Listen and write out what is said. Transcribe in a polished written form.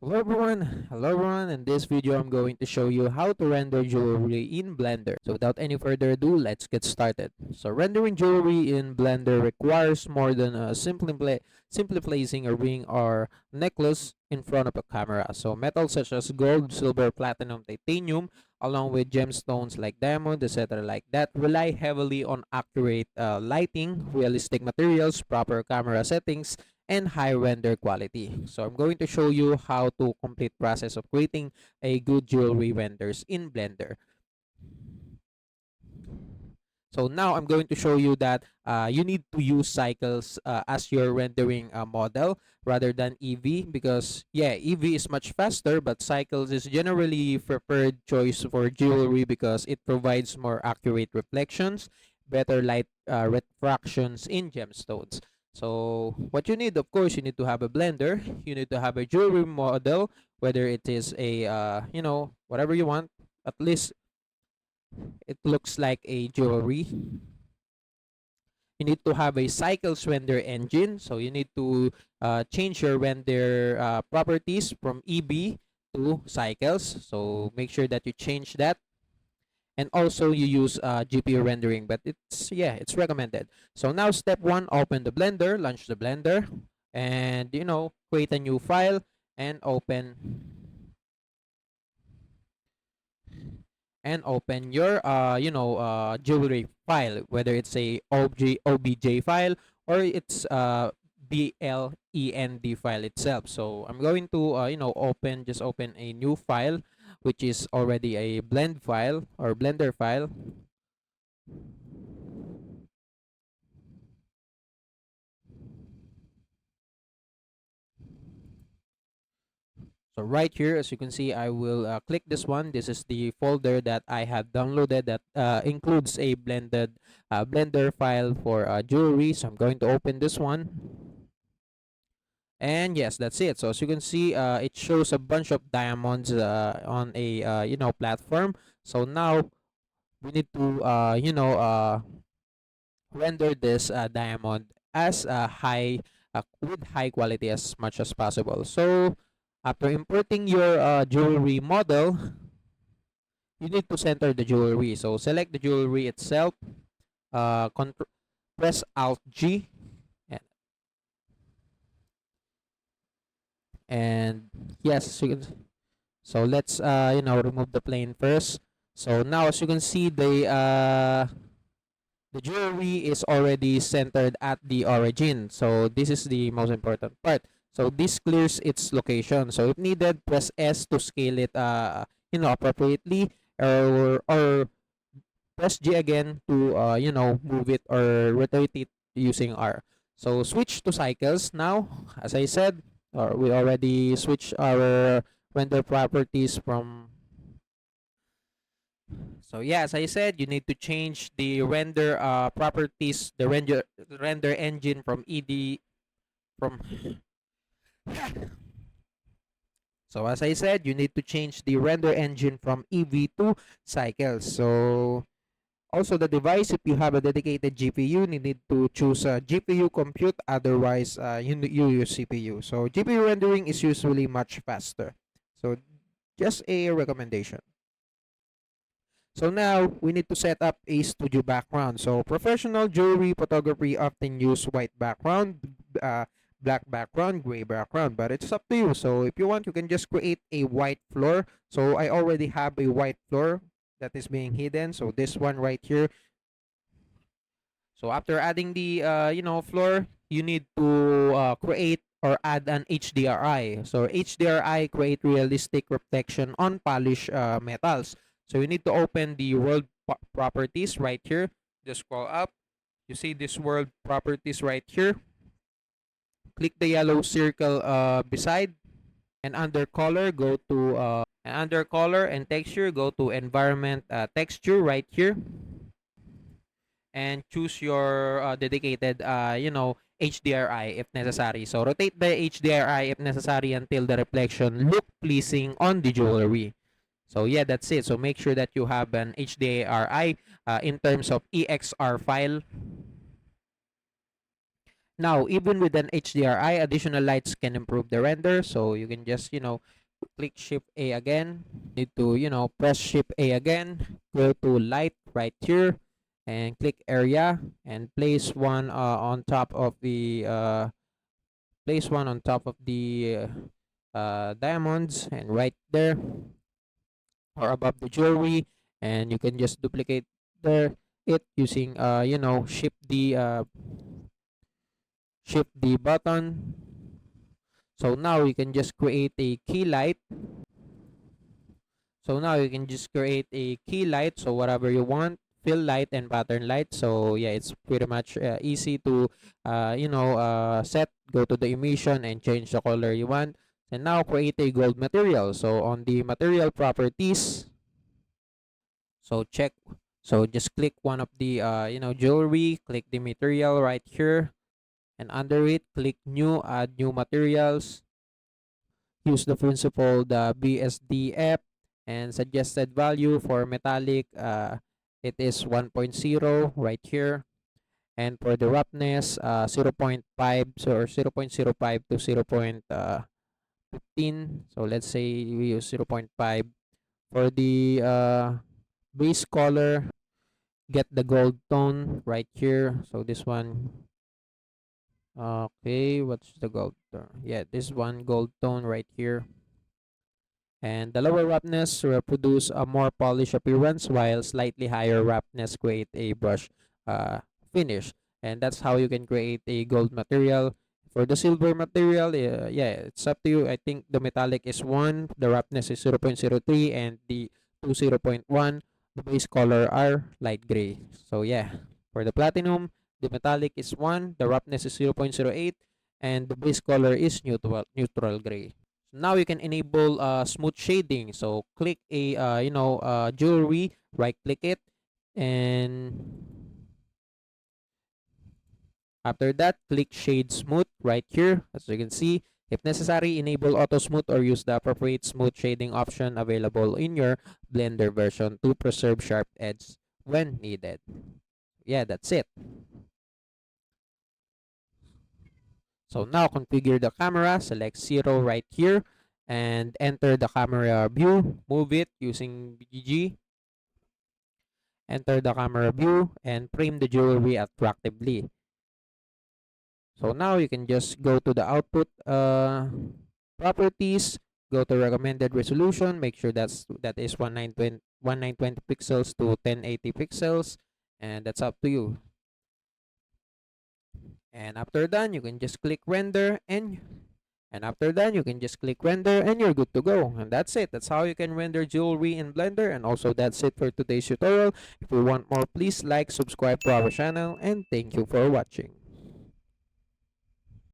Hello everyone. In this video, I'm going to show you how to render jewelry in Blender. So without any further ado, let's get started. So rendering jewelry in Blender requires more than simply placing a ring or necklace in front of a camera. So metals such as gold, silver, platinum, titanium, along with gemstones like diamond, etc. like that, rely heavily on accurate lighting, realistic materials, proper camera settings, and high render quality. So I'm going to show you how to complete process of creating a good jewelry renders in Blender. So now I'm going to show you that you need to use cycles as your rendering model rather than Eevee, because yeah, Eevee is much faster, but cycles is generally preferred choice for jewelry because it provides more accurate reflections, better light refractions in gemstones. So what you need, of course, you need to have a blender, you need to have a jewelry model, whether it is a whatever you want, at least it looks like a jewelry. You need to have a cycles render engine, so you need to change your render properties from EB to cycles, so make sure that you change that. And also you use GPU rendering, but it's recommended. So now step one, open the blender, launch the blender, and create a new file and open your jewelry file, whether it's a obj file or it's blend file itself. So I'm going to open a new file, which is already a blend file or blender file. So right here, as you can see, I will click this one. This is the folder that I have downloaded that includes a blender file for jewelry. So I'm going to open this one. And yes, that's it. So as you can see, it shows a bunch of diamonds on a platform. So now we need to render this diamond as high with high quality as much as possible. So after importing your jewelry model, you need to center the jewelry. So select the jewelry itself, press Alt G, and, and yes, so let's remove the plane first. So now as you can see, the jewelry is already centered at the origin. So this is the most important part. So this clears its location. So if needed, press S to scale it appropriately, or press G again to move it or rotate it using R. So switch to cycles now. As I said, we already switched our render properties from. So yeah, as I said, you need to change the render properties, the render engine from ED from. So as I said, you need to change the render engine from EV to cycles. So also the device, if you have a dedicated GPU, you need to choose a GPU compute. Otherwise, you use CPU. So GPU rendering is usually much faster. So just a recommendation. So now we need to set up a studio background. So professional jewelry photography often use white background, black background, gray background, but it's up to you. So if you want, you can just create a white floor. So I already have a white floor that is being hidden. So this one right here. So after adding the floor, you need to create or add an HDRI. So HDRI create realistic reflection on polished metals. So you need to open the world properties right here. Just scroll up. You see this world properties right here. Click the yellow circle beside, and under color go to and texture, go to environment texture right here, and choose your dedicated HDRI if necessary. So rotate the HDRI if necessary until the reflection look pleasing on the jewelry. So yeah, that's it. So make sure that you have an HDRI in terms of EXR file. Now, even with an HDRI, additional lights can improve the render. So you can just, click Shift A again. Need to, press Shift A again. Go to light right here and click area and place one on top of the diamonds and right there or above the jewelry, and you can just duplicate there it using shift the button. So now you can just create a key light. So whatever you want, fill light and pattern light. So yeah, it's pretty much easy to set. Go to the emission and change the color you want. And now create a gold material. So on the material properties, so check. So just click one of the jewelry, click the material right here, and under it click new, add new materials. Use the principle the BSDF, and suggested value for metallic, it is 1.0 right here, and for the roughness, 0.5, so or 0.05 to 0.15. So let's say we use 0.5. For the base color, get the gold tone right here. So this one, okay, what's the gold tone? Yeah, this one gold tone right here. And the lower roughness will produce a more polished appearance, while slightly higher roughness create a brush finish. And that's how you can create a gold material. For the silver material, yeah, it's up to you. I think the metallic is 1, the roughness is 0.03, and the 0.1, the base color are light gray. So yeah, for the platinum, the metallic is 1, the roughness is 0.08, and the base color is neutral gray. Now you can enable smooth shading. So click a jewelry, right click it, and after that click shade smooth right here. As you can see, if necessary, enable auto smooth or use the appropriate smooth shading option available in your Blender version to preserve sharp edges when needed. Yeah, that's it. So now configure the camera, select 0 right here, and enter the camera view. Move it using BGG. Enter the camera view and frame the jewelry attractively. So now you can just go to the output properties, go to recommended resolution, make sure that is 1920 pixels to 1080 pixels, and that's up to you. And after that, you can just click render and after that, you can just click render and you're good to go. And that's it. That's how you can render jewelry in Blender. And also that's it for today's tutorial. If you want more, please like, subscribe to our channel, and thank you for watching.